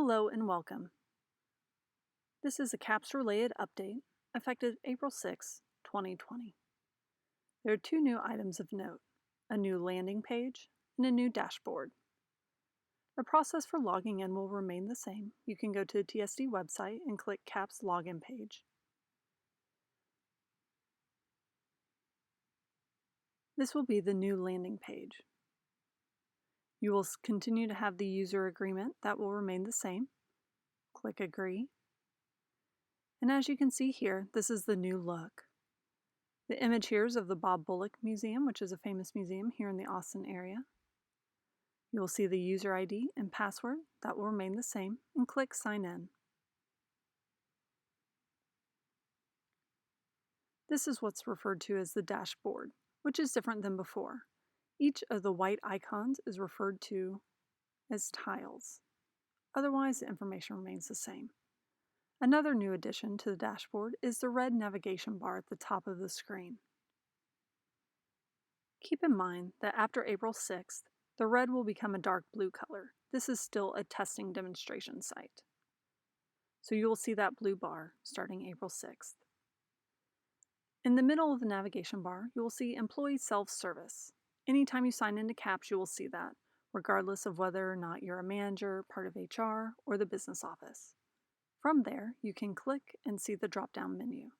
Hello and welcome. This is a CAPPS-related update effective April 6, 2020. There are two new items of note, a new landing page and a new dashboard. The process for logging in will remain the same. You can go to the TSD website and click CAPPS login page. This will be the new landing page. You will continue to have the user agreement that will remain the same. Click Agree. And as you can see here, this is the new look. The image here is of the Bob Bullock Museum, which is a famous museum here in the Austin area. You will see the user ID and password that will remain the same, and click Sign In. This is what's referred to as the dashboard, which is different than before. Each of the white icons is referred to as tiles. Otherwise, the information remains the same. Another new addition to the dashboard is the red navigation bar at the top of the screen. Keep in mind that after April 6th, the red will become a dark blue color. This is still a testing demonstration site. So you will see that blue bar starting April 6th. In the middle of the navigation bar, you will see Employee Self-Service. Anytime you sign into CAPPS, you will see that, regardless of whether or not you're a manager, part of HR, or the business office. From there, you can click and see the drop-down menu.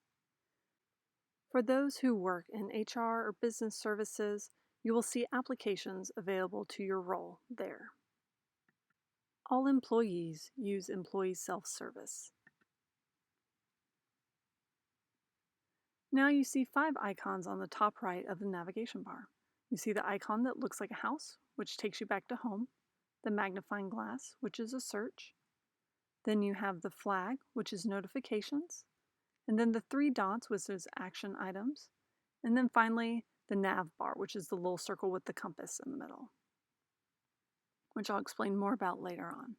For those who work in HR or business services, you will see applications available to your role there. All employees use Employee Self-Service. Now you see 5 icons on the top right of the navigation bar. You see the icon that looks like a house, which takes you back to home, the magnifying glass, which is a search. Then you have the flag, which is notifications, and then the 3 dots, which is action items, and then finally the nav bar, which is the little circle with the compass in the middle, which I'll explain more about later on.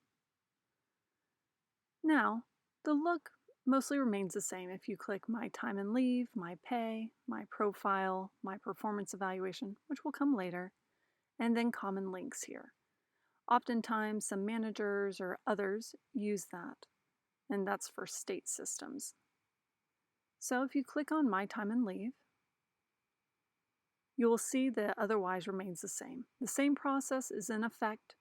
Now, the look mostly remains the same if you click My Time and Leave, My Pay, My Profile, My Performance Evaluation, which will come later, and then common links here. Oftentimes, some managers or others use that, and that's for state systems. So if you click on My Time and Leave, you will see that otherwise remains the same. The same process is in effect.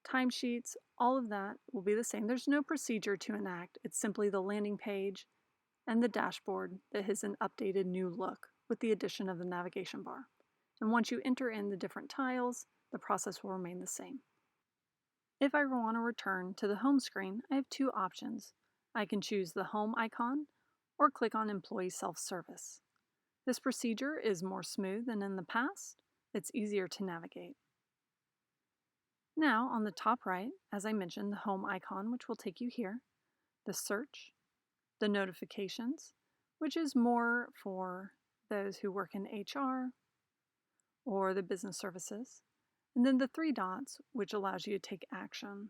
Timesheets, all of that will be the same. There's no procedure to enact. It's simply the landing page and the dashboard that has an updated new look with the addition of the navigation bar. And once you enter in the different tiles, the process will remain the same. If I want to return to the home screen, I have 2 options. I can choose the home icon or click on Employee Self-Service. This procedure is more smooth than in the past. It's easier to navigate. Now, on the top right, as I mentioned, the home icon, which will take you here, the search, the notifications, which is more for those who work in HR or the business services, and then the 3 dots, which allows you to take action.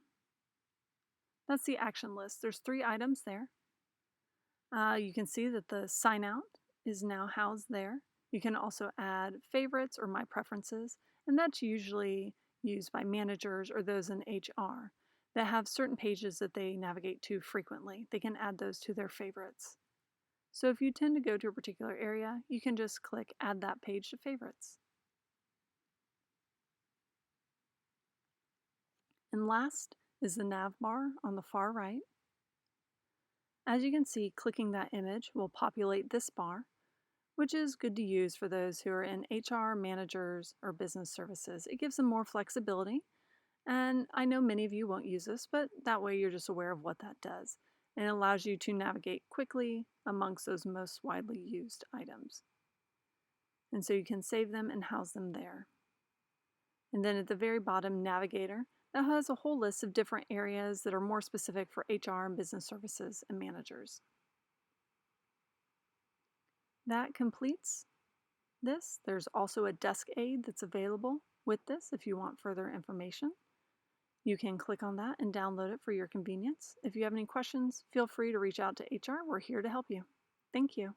That's the action list. There's 3 items there. You can see that the sign out is now housed there. You can also add favorites or my preferences, and that's usually used by managers or those in HR that have certain pages that they navigate to frequently. They can add those to their favorites. So if you tend to go to a particular area, you can just click Add that page to favorites. And last is the nav bar on the far right. As you can see, clicking that image will populate this bar, which is good to use for those who are in HR, managers, or business services. It gives them more flexibility, and I know many of you won't use this, but that way you're just aware of what that does, and it allows you to navigate quickly amongst those most widely used items. And so you can save them and house them there. And then at the very bottom, Navigator, that has a whole list of different areas that are more specific for HR and business services and managers. That completes this. There's also a desk aid that's available with this if you want further information. You can click on that and download it for your convenience. If you have any questions, feel free to reach out to HR. We're here to help you. Thank you.